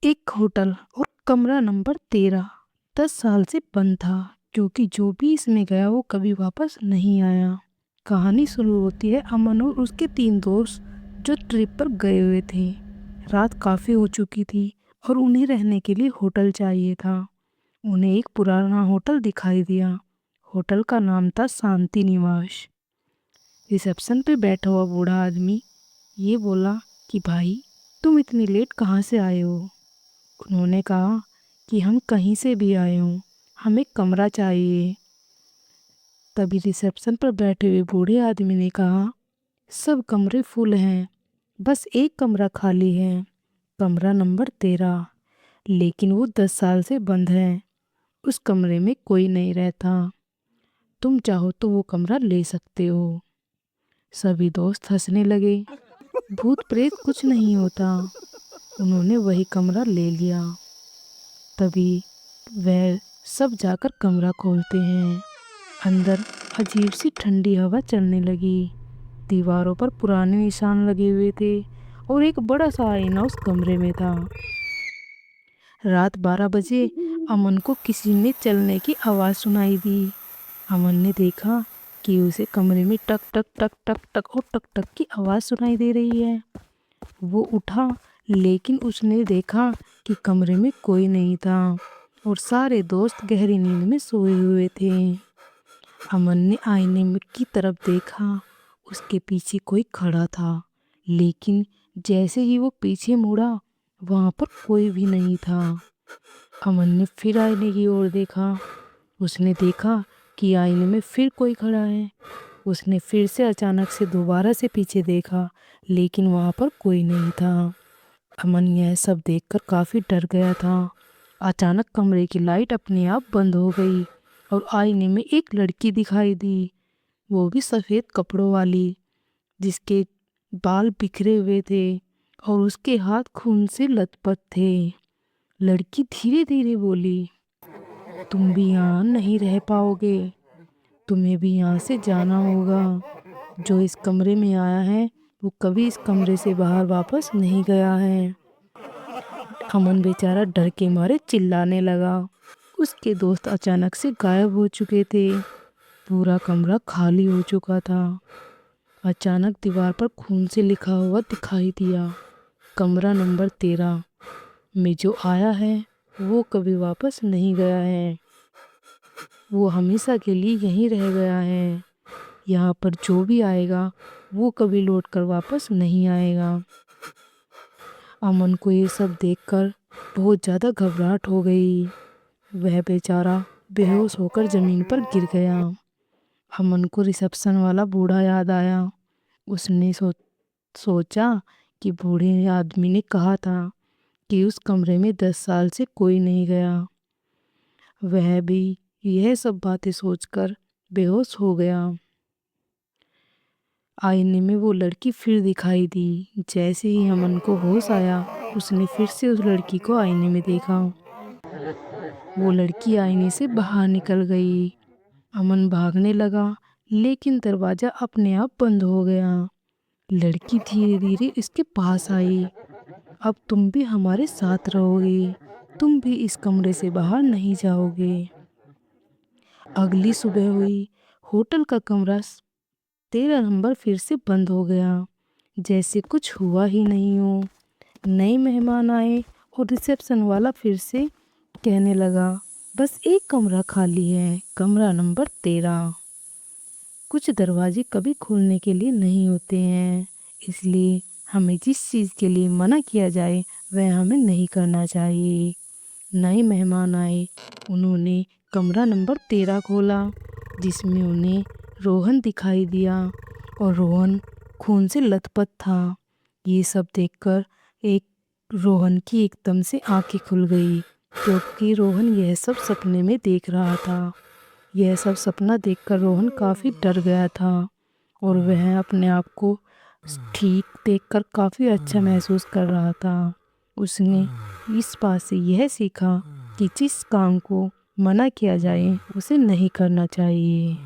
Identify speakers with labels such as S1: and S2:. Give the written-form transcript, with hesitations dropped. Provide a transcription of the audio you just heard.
S1: एक होटल और कमरा नंबर 13 10 साल से बंद था, क्योंकि जो भी इसमें गया वो कभी वापस नहीं आया। कहानी शुरू होती है अमन और उसके 3 दोस्त जो ट्रिप पर गए हुए थे। रात काफ़ी हो चुकी थी और उन्हें रहने के लिए होटल चाहिए था। उन्हें एक पुराना होटल दिखाई दिया। होटल का नाम था शांति निवास। रिसेप्शन पे बैठा हुआ बूढ़ा आदमी ये बोला कि भाई, तुम इतनी लेट कहाँ से आए हो? उन्होंने कहा कि हम कहीं से भी आए हों, हमें कमरा चाहिए। तभी रिसेप्शन पर बैठे हुए बूढ़े आदमी ने कहा, सब कमरे फुल हैं, बस एक कमरा खाली है, कमरा नंबर 13, लेकिन वो 10 साल से बंद है। उस कमरे में कोई नहीं रहता। तुम चाहो तो वो कमरा ले सकते हो। सभी दोस्त हंसने लगे। भूत प्रेत कुछ नहीं होता। उन्होंने वही कमरा ले लिया। तभी वह सब जाकर कमरा खोलते हैं। अंदर अजीब सी ठंडी हवा चलने लगी। दीवारों पर पुराने निशान लगे हुए थे और एक बड़ा सा आईना उस कमरे में था। रात 12 बजे अमन को किसी ने चलने की आवाज़ सुनाई दी। अमन ने देखा कि उसे कमरे में टक टक टक टक टक और टक टक की आवाज़ सुनाई दे रही है। वो उठा, लेकिन उसने देखा कि कमरे में कोई नहीं था और सारे दोस्त गहरी नींद में सोए हुए थे। अमन ने आईने में की तरफ देखा। उसके पीछे कोई खड़ा था, लेकिन जैसे ही वो पीछे मुड़ा, वहाँ पर कोई भी नहीं था। अमन ने फिर आईने की ओर देखा। उसने देखा कि आईने में फिर कोई खड़ा है। उसने फिर से अचानक से दोबारा से पीछे देखा, लेकिन वहाँ पर कोई नहीं था। अमन यह सब देखकर काफ़ी डर गया था। अचानक कमरे की लाइट अपने आप बंद हो गई और आईने में एक लड़की दिखाई दी, वो भी सफ़ेद कपड़ों वाली, जिसके बाल बिखरे हुए थे और उसके हाथ खून से लथपथ थे। लड़की धीरे धीरे बोली, तुम भी यहाँ नहीं रह पाओगे, तुम्हें भी यहाँ से जाना होगा। जो इस कमरे में आया है वो कभी इस कमरे से बाहर वापस नहीं गया है। अमन बेचारा डर के मारे चिल्लाने लगा। उसके दोस्त अचानक से गायब हो चुके थे। पूरा कमरा खाली हो चुका था। अचानक दीवार पर खून से लिखा हुआ दिखाई दिया, कमरा नंबर 13 में जो आया है वो कभी वापस नहीं गया है, वो हमेशा के लिए यहीं रह गया है। यहाँ पर जो भी आएगा वो कभी लौट कर वापस नहीं आएगा। अमन को ये सब देखकर बहुत ज़्यादा घबराहट हो गई। वह बेचारा बेहोश होकर ज़मीन पर गिर गया। अमन को रिसेप्शन वाला बूढ़ा याद आया। उसने सोचा कि बूढ़े आदमी ने कहा था कि उस कमरे में 10 साल से कोई नहीं गया। वह भी यह सब बातें सोचकर बेहोश हो गया। आईने में वो लड़की फिर दिखाई दी। जैसे ही अमन को होश आया, उसने फिर से उस लड़की को आईने में देखा। वो लड़की आईने से बाहर निकल गई। अमन भागने लगा, लेकिन दरवाज़ा अपने आप बंद हो गया। लड़की धीरे धीरे इसके पास आई। अब तुम भी हमारे साथ रहोगे, तुम भी इस कमरे से बाहर नहीं जाओगे। अगली सुबह हुई। होटल का कमरा 13 नंबर फिर से बंद हो गया, जैसे कुछ हुआ ही नहीं हो। नए मेहमान आए और रिसेप्शन वाला फिर से कहने लगा, बस एक कमरा खाली है, कमरा नंबर 13। कुछ दरवाजे कभी खोलने के लिए नहीं होते हैं, इसलिए हमें जिस चीज़ के लिए मना किया जाए वह हमें नहीं करना चाहिए। नए मेहमान आए। उन्होंने कमरा नंबर 13 खोला, जिसमें उन्हें रोहन दिखाई दिया और रोहन खून से लथपथ था। ये सब देखकर रोहन की एकदम से आंखें खुल गई, क्योंकि रोहन यह सब सपने में देख रहा था। यह सब सपना देखकर रोहन काफ़ी डर गया था और वह अपने आप को ठीक देखकर काफ़ी अच्छा महसूस कर रहा था। उसने इस बात से यह सीखा कि जिस काम को मना किया जाए उसे नहीं करना चाहिए।